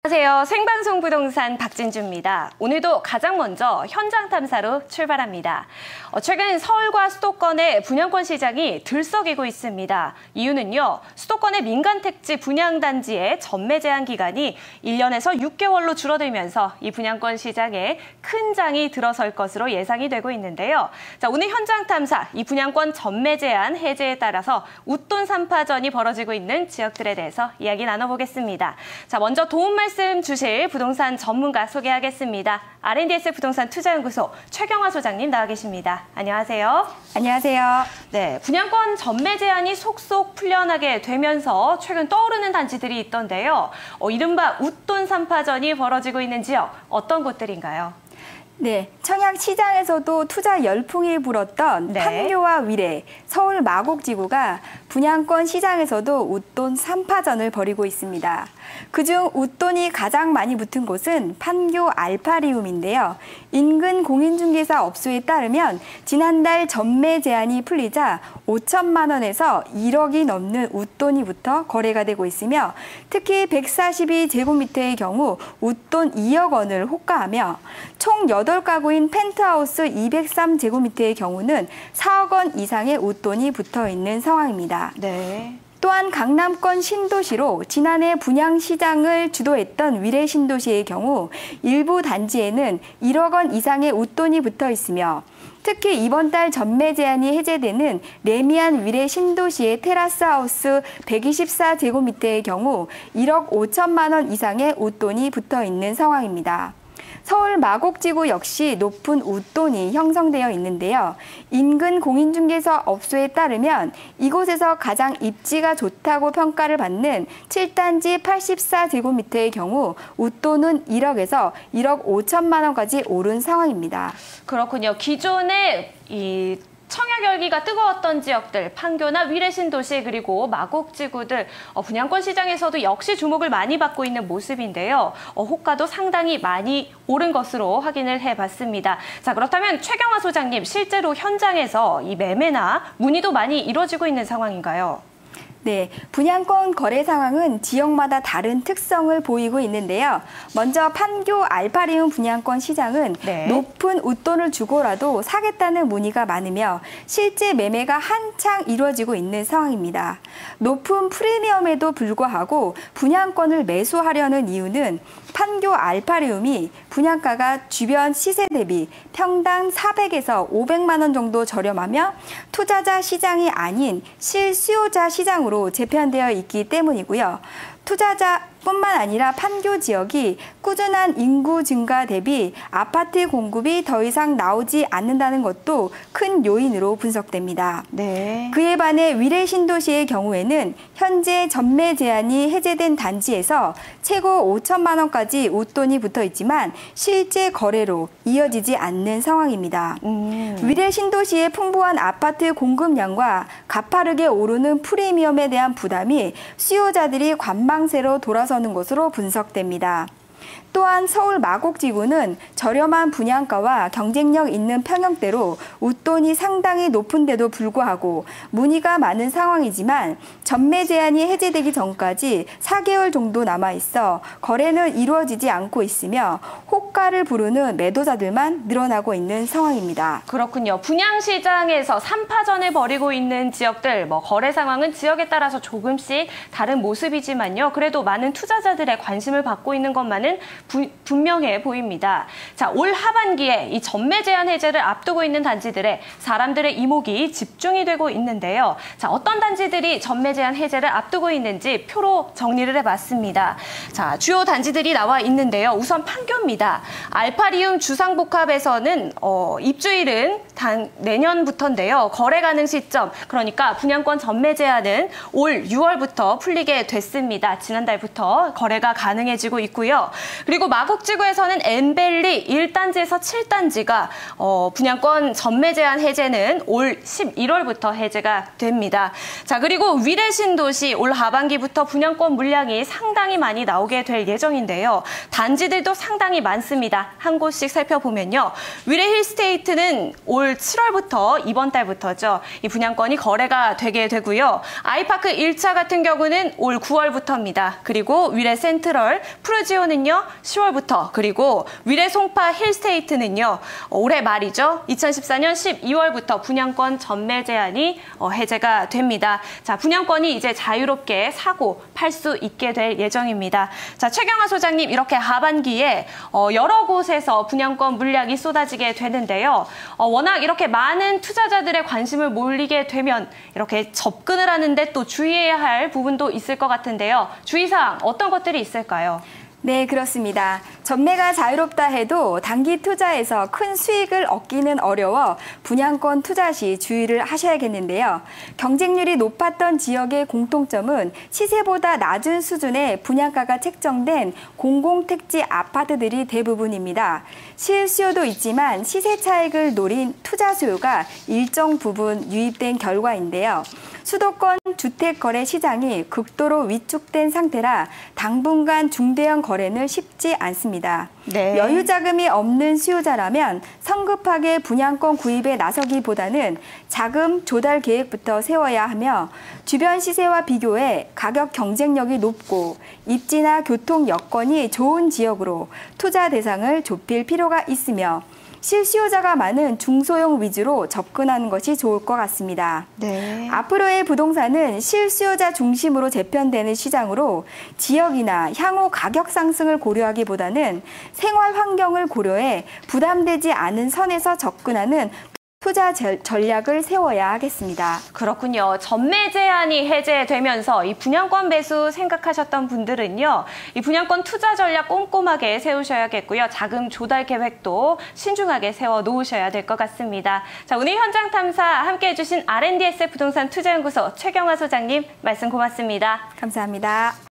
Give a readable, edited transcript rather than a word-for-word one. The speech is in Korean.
안녕하세요. 생방송 부동산 박진주입니다. 오늘도 가장 먼저 현장 탐사로 출발합니다. 최근 서울과 수도권의 분양권 시장이 들썩이고 있습니다. 이유는요, 수도권의 민간택지 분양단지의 전매 제한 기간이 1년에서 6개월로 줄어들면서 이 분양권 시장에 큰 장이 들어설 것으로 예상이 되고 있는데요. 자, 오늘 현장 탐사, 이 분양권 전매 제한 해제에 따라서 웃돈 3파전이 벌어지고 있는 지역들에 대해서 이야기 나눠보겠습니다. 자, 먼저 도움 말씀 주실 부동산 전문가 소개하겠습니다. R&DS 부동산 투자연구소 최경화 소장님 나와 계십니다. 안녕하세요. 안녕하세요. 네, 분양권 전매 제한이 속속 풀려나게 되면서 최근 떠오르는 단지들이 있던데요. 이른바 웃돈 3파전이 벌어지고 있는 지역, 어떤 곳들인가요? 네, 청약시장에서도 투자 열풍이 불었던 판교와 위례, 서울 마곡지구가 분양권 시장에서도 웃돈 3파전을 벌이고 있습니다. 그중 웃돈이 가장 많이 붙은 곳은 판교 알파리움인데요. 인근 공인중개사 업소에 따르면 지난달 전매 제한이 풀리자 5천만 원에서 1억이 넘는 웃돈이 붙어 거래가 되고 있으며 특히 142제곱미터의 경우 웃돈 2억 원을 호가하며 총 8가구인 펜트하우스 203제곱미터의 경우는 4억 원 이상의 웃돈이 붙어 있는 상황입니다. 네. 또한 강남권 신도시로 지난해 분양시장을 주도했던 위례 신도시의 경우 일부 단지에는 1억 원 이상의 웃돈이 붙어 있으며 특히 이번 달 전매 제한이 해제되는 레미안 위례 신도시의 테라스하우스 124제곱미터의 경우 1억 5천만 원 이상의 웃돈이 붙어 있는 상황입니다. 서울 마곡지구 역시 높은 웃돈이 형성되어 있는데요. 인근 공인중개사 업소에 따르면 이곳에서 가장 입지가 좋다고 평가를 받는 7단지 84제곱미터의 경우 웃돈은 1억에서 1억 5천만 원까지 오른 상황입니다. 그렇군요. 기존에 청약 열기가 뜨거웠던 지역들, 판교나 위례 신도시 그리고 마곡지구들 분양권 시장에서도 역시 주목을 많이 받고 있는 모습인데요. 호가도 상당히 많이 오른 것으로 확인을 해봤습니다. 자, 그렇다면 최경화 소장님, 실제로 현장에서 이 매매나 문의도 많이 이루어지고 있는 상황인가요? 네, 분양권 거래 상황은 지역마다 다른 특성을 보이고 있는데요. 먼저 판교 알파리움 분양권 시장은 높은 웃돈을 주고라도 사겠다는 문의가 많으며 실제 매매가 한창 이루어지고 있는 상황입니다. 높은 프리미엄에도 불구하고 분양권을 매수하려는 이유는 판교 알파리움이 분양가가 주변 시세 대비 평당 400에서 500만 원 정도 저렴하며 투자자 시장이 아닌 실수요자 시장으로 재편되어 있기 때문이고요. 투자자뿐만 아니라 판교 지역이 꾸준한 인구 증가 대비 아파트 공급이 더 이상 나오지 않는다는 것도 큰 요인으로 분석됩니다. 네. 그에 반해 위례 신도시의 경우에는 현재 전매 제한이 해제된 단지에서 최고 5천만 원까지 웃돈이 붙어 있지만 실제 거래로 이어지지 않는 상황입니다. 위례 신도시의 풍부한 아파트 공급량과 가파르게 오르는 프리미엄에 대한 부담이 수요자들이 관망세로 돌아서는 것으로 분석됩니다. 또한 서울 마곡지구는 저렴한 분양가와 경쟁력 있는 평형대로 웃돈이 상당히 높은데도 불구하고 문의가 많은 상황이지만 전매 제한이 해제되기 전까지 4개월 정도 남아있어 거래는 이루어지지 않고 있으며 호가를 부르는 매도자들만 늘어나고 있는 상황입니다. 그렇군요. 분양시장에서 3파전을 벌이고 있는 지역들, 거래 상황은 지역에 따라서 조금씩 다른 모습이지만요. 그래도 많은 투자자들의 관심을 받고 있는 것만은 분명해 보입니다. 자, 올 하반기에 이 전매 제한 해제를 앞두고 있는 단지들에 사람들의 이목이 집중이 되고 있는데요. 자, 어떤 단지들이 전매 제한 해제를 앞두고 있는지 표로 정리를 해봤습니다. 자, 주요 단지들이 나와 있는데요. 우선 판교입니다. 알파리움 주상복합에서는 입주일은 내년부터인데요. 거래 가능 시점, 그러니까 분양권 전매 제한은 올 6월부터 풀리게 됐습니다. 지난달부터 거래가 가능해지고 있고요. 그리고 마곡지구에서는 엠벨리 1단지에서 7단지가 분양권 전매 제한 해제는 올 11월부터 해제가 됩니다. 자, 그리고 위례 신도시 올 하반기부터 분양권 물량이 상당히 많이 나오게 될 예정인데요. 단지들도 상당히 많습니다. 한 곳씩 살펴보면요. 위례 힐스테이트는 올 올 7월부터 이번 달부터죠. 이 분양권이 거래가 되게 되고요. 아이파크 1차 같은 경우는 올 9월부터입니다. 그리고 위례 센트럴, 프루지오는요 10월부터, 그리고 위례 송파 힐스테이트는요 올해 말이죠. 2014년 12월부터 분양권 전매 제한이 해제가 됩니다. 자, 분양권이 이제 자유롭게 사고 팔 수 있게 될 예정입니다. 자, 최경화 소장님, 이렇게 하반기에 여러 곳에서 분양권 물량이 쏟아지게 되는데요. 워낙 이렇게 많은 투자자들의 관심을 몰리게 되면 이렇게 접근을 하는데 또 주의해야 할 부분도 있을 것 같은데요. 주의사항 어떤 것들이 있을까요? 네, 그렇습니다. 전매가 자유롭다 해도 단기 투자에서 큰 수익을 얻기는 어려워 분양권 투자 시 주의를 하셔야겠는데요. 경쟁률이 높았던 지역의 공통점은 시세보다 낮은 수준의 분양가가 책정된 공공택지 아파트들이 대부분입니다. 실수요도 있지만 시세 차익을 노린 투자 수요가 일정 부분 유입된 결과인데요. 수도권 주택 거래 시장이 극도로 위축된 상태라 당분간 중대형 거래는 쉽지 않습니다. 네. 여유 자금이 없는 수요자라면 성급하게 분양권 구입에 나서기보다는 자금 조달 계획부터 세워야 하며 주변 시세와 비교해 가격 경쟁력이 높고 입지나 교통 여건이 좋은 지역으로 투자 대상을 좁힐 필요가 있으며 실수요자가 많은 중소형 위주로 접근하는 것이 좋을 것 같습니다. 네. 앞으로의 부동산은 실수요자 중심으로 재편되는 시장으로 지역이나 향후 가격 상승을 고려하기보다는 생활 환경을 고려해 부담되지 않은 선에서 접근하는 투자 전략을 세워야 하겠습니다. 그렇군요. 전매 제한이 해제되면서 이 분양권 매수 생각하셨던 분들은요, 이 분양권 투자 전략 꼼꼼하게 세우셔야겠고요. 자금 조달 계획도 신중하게 세워 놓으셔야 될 것 같습니다. 자, 오늘 현장 탐사 함께 해주신 R&DS 부동산 투자연구소 최경화 소장님 말씀 고맙습니다. 감사합니다.